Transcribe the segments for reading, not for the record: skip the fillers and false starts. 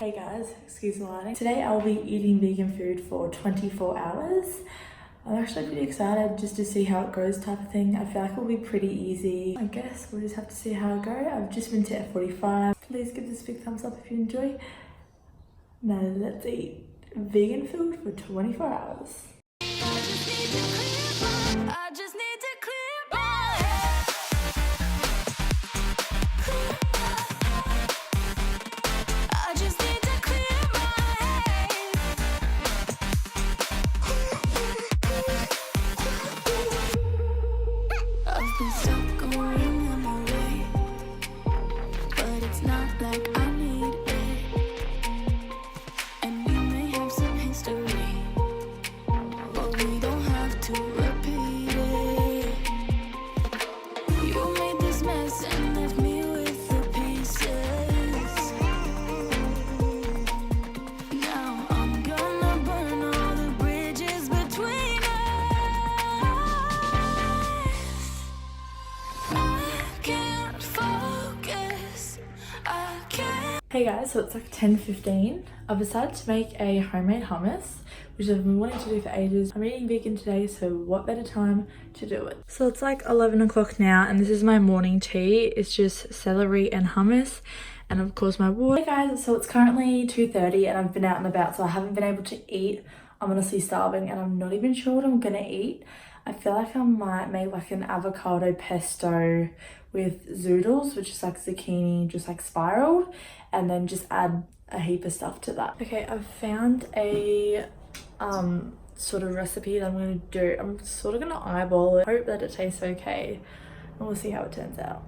Hey guys, excuse the lighting. Today I'll be eating vegan food for 24 hours. I'm actually pretty excited just to see how it goes type of thing. I feel like it'll be pretty easy. I guess we'll just have to see how it goes. I've just been to F45. Please give this a big thumbs up if you enjoy. Now let's eat vegan food for 24 hours. I just need to clear my head. I just need to clear my head. I've been stuck on your memory, but it's not like I need it. And you may have some history, but we don't have to repeat it. You made this mess and left me with the pieces. Now I'm gonna burn all the bridges between us. I can't focus. I can't. Hey guys, so it's like 10:15. I've decided to make a homemade hummus, which I've been wanting to do for ages. I'm eating vegan today, so what better time to do it? So it's like 11 o'clock now, and this is my morning tea. It's just celery and hummus, and of course my water. Hey guys, so it's currently 2:30 and I've been out and about, so I haven't been able to eat. I'm honestly starving and I'm not even sure what I'm gonna eat. I feel like I might make like an avocado pesto with zoodles, which is like zucchini just like spiraled, and then just add a heap of stuff to that. Okay, I've found a sort of recipe that I'm gonna do. I'm sort of gonna eyeball it, hope that it tastes okay, and we'll see how it turns out.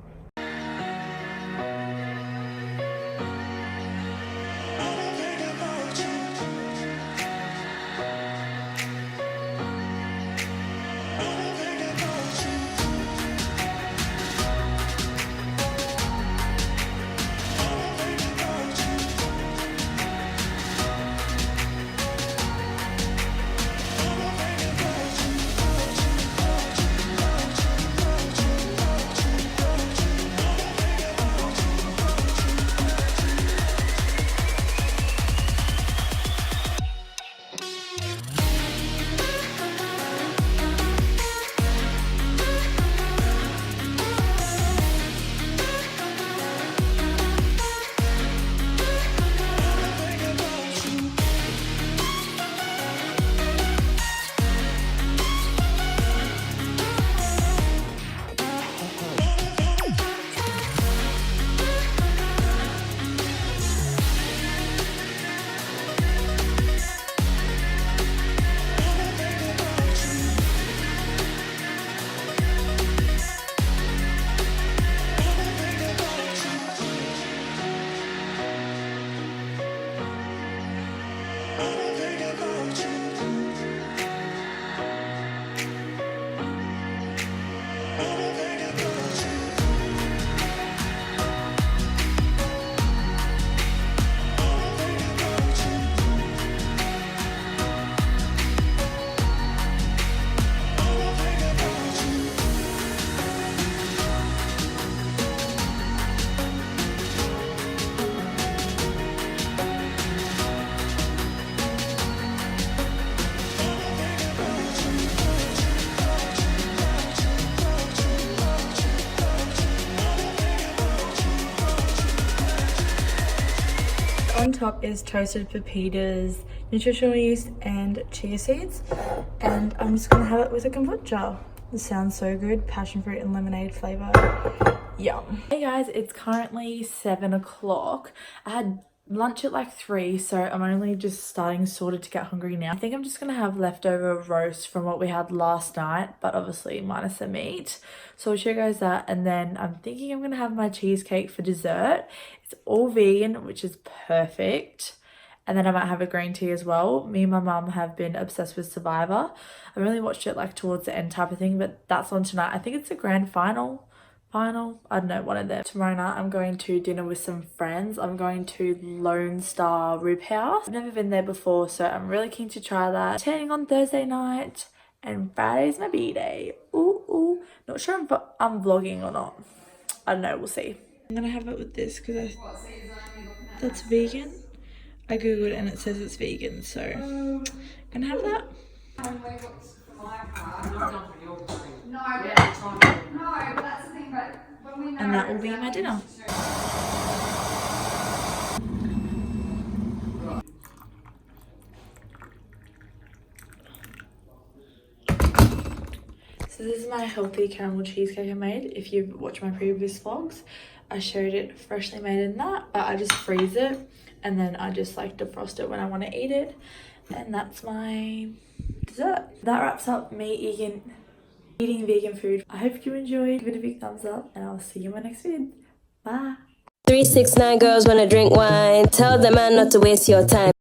On top is toasted pepitas, nutritional yeast, and chia seeds. And I'm just gonna have it with a kombucha. This sounds so good. Passion fruit and lemonade flavor. Yum. Hey guys, it's currently 7 o'clock. I had lunch at like 3, so I'm only just starting sort of to get hungry now. I think I'm just gonna have leftover roast from what we had last night, but obviously minus the meat. So I'll show you guys that, and then I'm thinking I'm gonna have my cheesecake for dessert. It's all vegan, which is perfect. And then I might have a green tea as well. Me and my mum have been obsessed with Survivor. I've only watched it like towards the end type of thing, but that's on tonight. I think it's the grand final, I don't know, one of them. Tomorrow night I'm going to dinner with some friends. I'm going to Lone Star Rib House. I've never been there before, so I'm really keen to try that. Turning on Thursday night, and Friday's my B-day. Ooh. Not sure if I'm vlogging or not. I don't know, we'll see. I'm gonna have it with this because that's vegan. I googled and it says it's vegan, so I'm gonna have that. No, but that's the thing. But when we know, And that will be my dinner. So this is my healthy caramel cheesecake I made. If you've watched my previous vlogs, I showed it freshly made in that, but I just freeze it and then I just like defrost it when I want to eat it. And that's my dessert. That wraps up me eating vegan food. I hope you enjoyed. Give it a big thumbs up and I'll see you in my next video. Bye. 369 girls wanna drink wine. Tell the man not to waste your time.